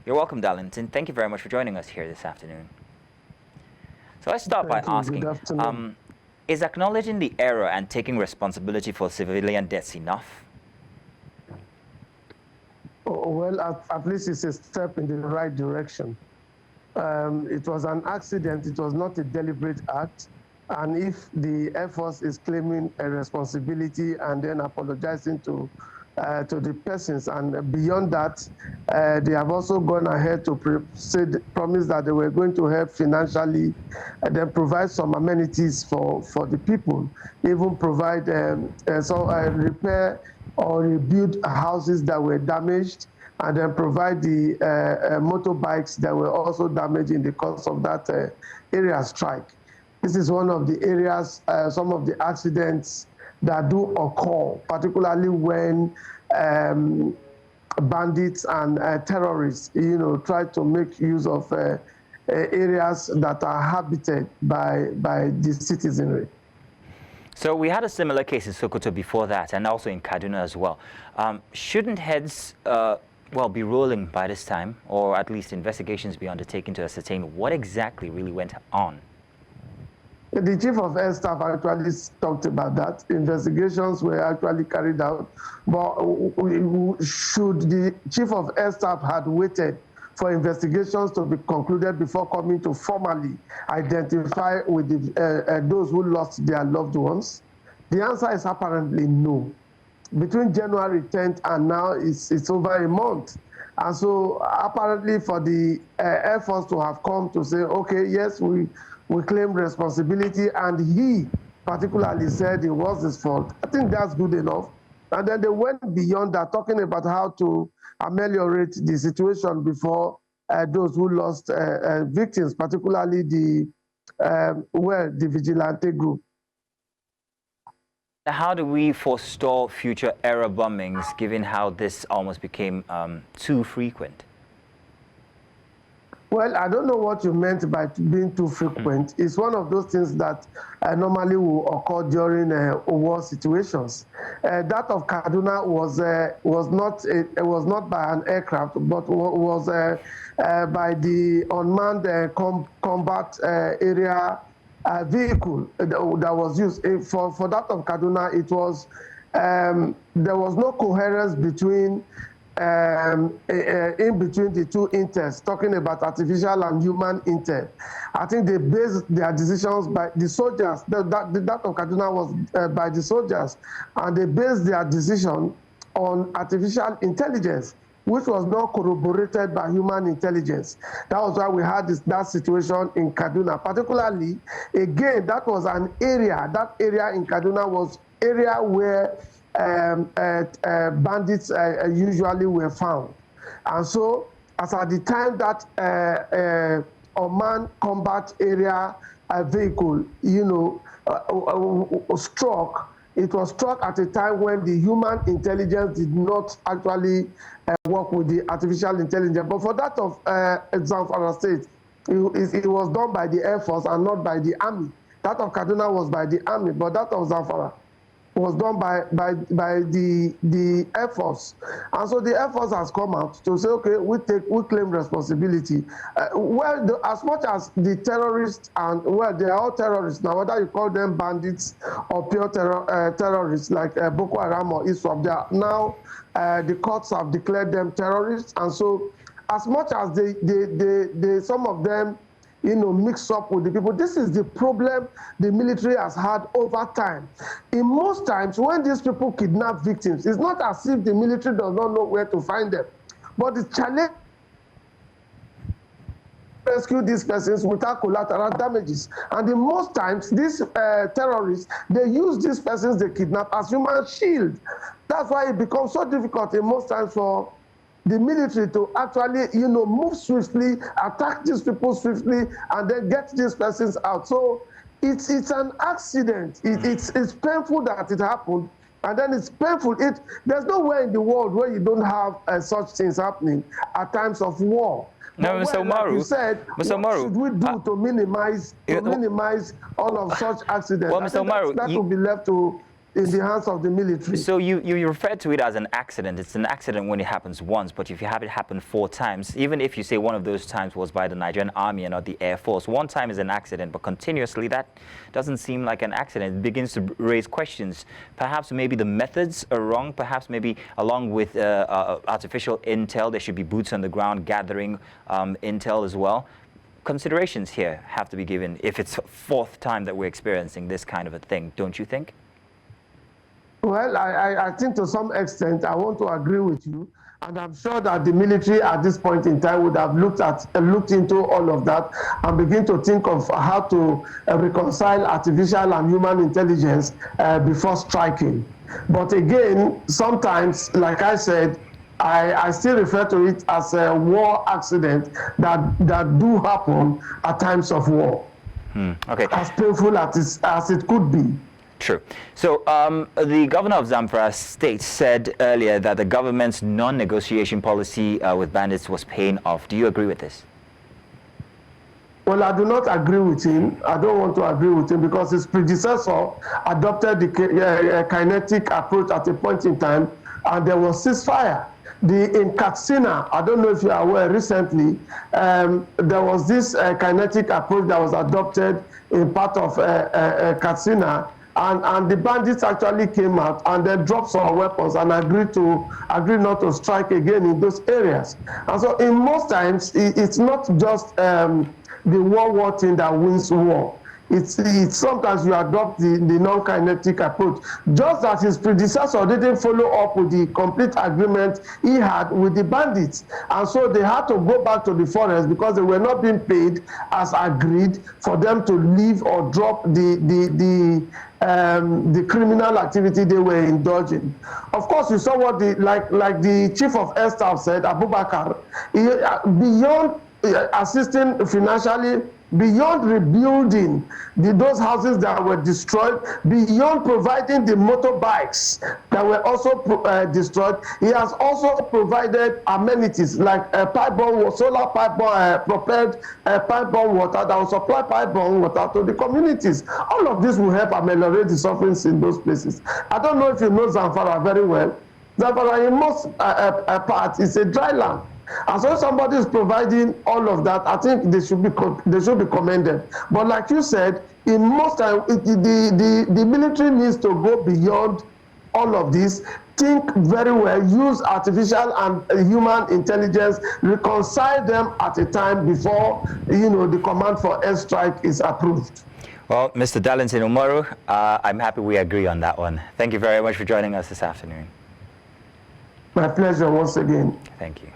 You're welcome, Darlington. Thank you very much for joining us here this afternoon. So let's start by asking, is acknowledging the error and taking responsibility for civilian deaths enough? Well, at least it's a step in the right direction. It was an accident. It was not a deliberate act. And if the Air Force is claiming a responsibility and then apologizing to the persons, and beyond that, they have also gone ahead to promise that they were going to help financially, and then provide some amenities for the people, even provide repair or rebuild houses that were damaged, and then provide the motorbikes that were also damaged in the course of that area strike. This is one of the areas, some of the accidents that do occur, particularly when bandits and terrorists, try to make use of areas that are habited by the citizenry. So we had a similar case in Sokoto before that, and also in Kaduna as well. Shouldn't heads, be rolling by this time, or at least investigations be undertaken to ascertain what exactly really went on? The Chief of Air Staff actually talked about that. Investigations were actually carried out, but should the Chief of Air Staff had waited for investigations to be concluded before coming to formally identify with those who lost their loved ones? The answer is apparently no. Between January 10th and now, it's over a month. And so apparently for the Air Force to have come to say, okay, yes, we claim responsibility, and he particularly said it was his fault, I think that's good enough. And then they went beyond that, talking about how to ameliorate the situation before those who lost victims, particularly the vigilante group. How do we forestall future error bombings, given how this almost became too frequent? Well, I don't know what you meant by being too frequent. It's one of those things that normally will occur during war situations. That of Kaduna was not by an aircraft, but was by the unmanned combat area vehicle that was used. For that of Kaduna, it was there was no coherence between in between the two intents, talking about artificial and human intent. I think they based their decisions by the soldiers. That of Kaduna was by the soldiers, and they based their decision on artificial intelligence, which was not corroborated by human intelligence. That was why we had that situation in Kaduna. Particularly, again, that was an area. That area in Kaduna was area where bandits usually were found. And so, as at the time that unmanned combat area vehicle, struck, it was struck at a time when the human intelligence did not actually work with the artificial intelligence. But for that of Zamfara State, it was done by the Air Force and not by the Army. That of Kaduna was by the Army, but that of Zamfara was done by the Air Force. And so the Air Force has come out to say, okay, we claim responsibility. As much as the terrorists, and they are all terrorists now, whether you call them bandits or pure terrorists like Boko Haram or ISWAP, they are now, the courts have declared them terrorists. And so as much as they some of them mix up with the people. This is the problem the military has had over time. In most times, when these people kidnap victims, it's not as if the military does not know where to find them. But the challenge rescue these persons without collateral damages. And in most times, these terrorists, they use these persons they kidnap as human shield. That's why it becomes so difficult in most times for the military to actually, move swiftly, attack these people swiftly, and then get these persons out. So it's an accident. It's painful that it happened, and then it's painful. There's nowhere in the world where you don't have such things happening at times of war. No, Mr. Umaru, like you said, what should we do to minimize all of such accidents? Well, Mr. Umaru, that will be left to in the hands of the military. So you refer to it as an accident. It's an accident when it happens once, but if you have it happen 4 times, even if you say one of those times was by the Nigerian Army and not the Air Force, one time is an accident, but continuously that doesn't seem like an accident. It begins to raise questions. Perhaps maybe the methods are wrong. Perhaps maybe along with artificial intel, there should be boots on the ground gathering intel as well. Considerations here have to be given if it's 4th time that we're experiencing this kind of a thing, don't you think? Well, I think to some extent I want to agree with you, and I'm sure that the military at this point in time would have looked into all of that and begin to think of how to reconcile artificial and human intelligence before striking. But again, sometimes, like I said, I still refer to it as a war accident that do happen at times of war. Okay. As painful as it could be. True. So the governor of Zamfara State said earlier that the government's non-negotiation policy with bandits was paying off. Do you agree with this? Well, I do not agree with him. I don't want to agree with him because his predecessor adopted the kinetic approach at a point in time, and there was ceasefire. In Katsina, I don't know if you are aware, recently, there was this kinetic approach that was adopted in part of Katsina, and the bandits actually came out and then dropped some weapons and agreed not to strike again in those areas. And so in most times, it's not just the war thing that wins war. It's sometimes you adopt the non-kinetic approach. Just as his predecessor didn't follow up with the complete agreement he had with the bandits. And so they had to go back to the forest because they were not being paid as agreed for them to leave or drop the criminal activity they were indulging. Of course, you saw what like the chief of air staff said, Abubakar, beyond assisting financially, beyond rebuilding those houses that were destroyed, beyond providing the motorbikes that were also destroyed, he has also provided amenities like solar propelled pipe-borne water that will supply pipe-borne water to the communities. All of this will help ameliorate the sufferings in those places. I don't know if you know Zamfara very well. Zamfara in most parts is a dry land. And so somebody is providing all of that, I think they should be commended. But like you said, in most times, the military needs to go beyond all of this, think very well, use artificial and human intelligence, reconcile them at a time before the command for airstrike is approved. Well, Mr. Darlington Umaru, I'm happy we agree on that one. Thank you very much for joining us this afternoon. My pleasure once again. Thank you.